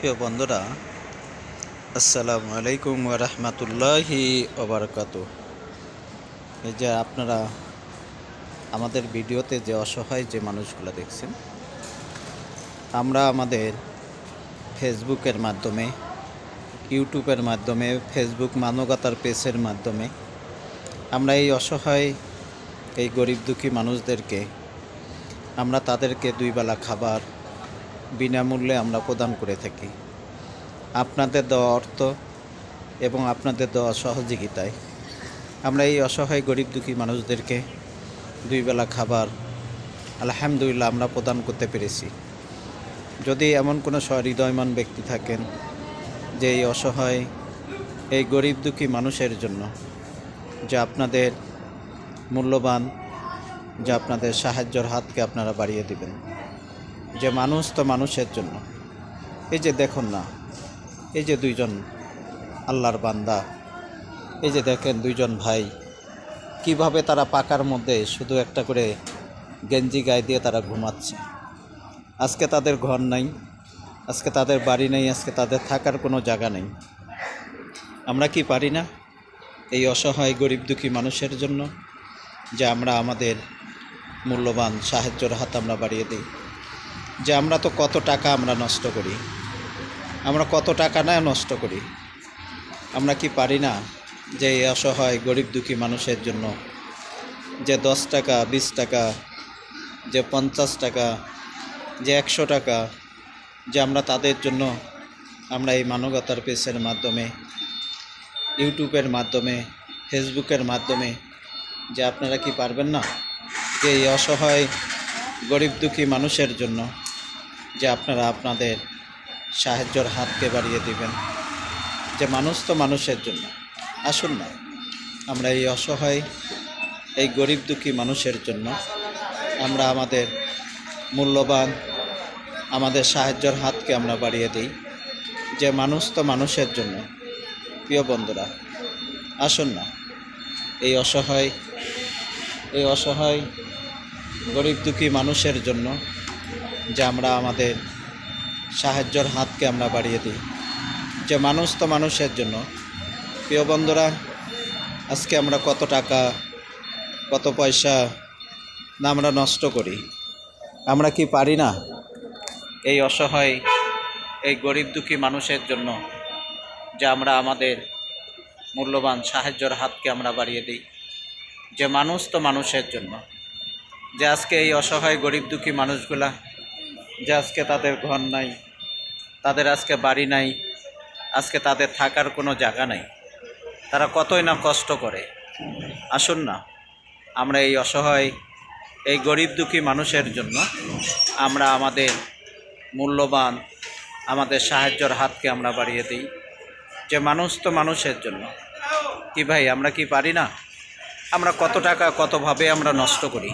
প্রিয় বন্ধুরা, আসসালামু আলাইকুম ওয়া রাহমাতুল্লাহি ওয়া বারাকাতুহু। এই যে আপনারা আমাদের ভিডিওতে যে অসহায় যে মানুষগুলো দেখছেন, আমরা আমাদের ফেসবুকের মাধ্যমে, ইউটিউবের মাধ্যমে, ফেসবুক মানবতার পেজের মাধ্যমে আমরা এই অসহায়, এই গরিব দুঃখী মানুষদেরকে আমরা তাদেরকে দুই বেলা খাবার বিনামূল্যে আমরা প্রদান করে থাকি। আপনাদের দেওয়া অর্থ এবং আপনাদের দেওয়া সহযোগিতায় আমরা এই অসহায় গরিব দুঃখী মানুষদেরকে দুই বেলা খাবার আলহামদুলিল্লাহ আমরা প্রদান করতে পেরেছি। যদি এমন কোনো সহৃদয়মান ব্যক্তি থাকেন যে এই অসহায়, এই গরিব দুঃখী মানুষের জন্য যে আপনাদের মূল্যবান, যে আপনাদের সাহায্যের হাতকে আপনারা বাড়িয়ে দিবেন, যে মানুষ তো মানুষের জন্য। এই যে দেখুন না, এই যে দুইজন আল্লাহর বান্দা, এই যে দেখেন দুইজন ভাই কিভাবে তারা পাকার মধ্যে শুধু একটা করে গেঞ্জি গায়ে দিয়ে তারা ঘুমাচ্ছে। আজকে তাদের ঘর নাই, আজকে তাদের বাড়ি নেই, আজকে তাদের থাকার কোনো জায়গা নেই। আমরা কি পারি না এই অসহায় গরিব দুঃখী মানুষের জন্য যে আমরা আমাদের মূল্যবান সাহায্যের হাত আমরা বাড়িয়ে দিই? যে আমরা তো কত টাকা আমরা নষ্ট করি, আমরা কত টাকা না নষ্ট করি। আমরা কি পারি না যে এই অসহায় গরিব দুঃখী মানুষের জন্য যে 10 টাকা, 20 টাকা, যে 50 টাকা, যে 100 টাকা, যে আমরা তাদের জন্য আমরা এই মানবতার পেজের মাধ্যমে, ইউটিউবের মাধ্যমে, ফেসবুকের মাধ্যমে, যে আপনারা কি পারবেন না যে এই অসহায় গরিব দুঃখী মানুষের জন্য যে আপনারা আপনাদের সাহায্যের হাতকে বাড়িয়ে দিবেন? যে মানুষ তো মানুষের জন্য। আসুন না আমরা এই অসহায়, এই গরিব দুঃখী মানুষের জন্য আমরা আমাদের মূল্যবান, আমাদের সাহায্যের হাতকে আমরা বাড়িয়ে দিই। যে মানুষ তো মানুষের জন্য। প্রিয় বন্ধুরা, আসুন না এই অসহায়, এই অসহায় গরিব দুঃখী মানুষের জন্য যে আমরা আমাদের সাহায্যের হাতকে আমরা বাড়িয়ে দিই। যে মানুষ তো মানুষের জন্য। প্রিয় বন্ধুরা, আজকে আমরা কত টাকা, কত পয়সা না আমরা নষ্ট করি। আমরা কি পারি না এই অসহায়, এই গরিব দুঃখী মানুষের জন্য যে আমরা আমাদের মূল্যবান সাহায্যের হাতকে আমরা বাড়িয়ে দিই? যে মানুষ তো মানুষের জন্য। যে আজকে এই অসহায় গরিব দুঃখী মানুষগুলা, যে আজকে তাদের ঘর নাই, তাদের আজকে বাড়ি নাই, আজকে তাদের থাকার কোনো জায়গা নাই, তারা কতই না কষ্ট করে। আসুন না আমরা এই অসহায়, এই গরিব দুঃখী মানুষের জন্য আমরা আমাদের মূল্যবান, আমাদের সাহায্যের হাতকে আমরা বাড়িয়ে দিই। যে মানুষ তো মানুষের জন্য। কি ভাই, আমরা কি পারি না? আমরা কত টাকা কতভাবে আমরা নষ্ট করি।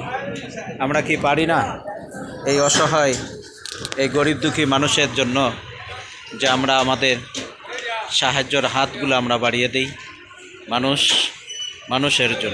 আমরা কি পারি না এই অসহায়, এই গরিব দুঃখী মানুষের জন্য যে আমরা আমাদের সাহায্যের হাতগুলো আমরা বাড়িয়ে দিই? মানুষ মানুষের জন্য।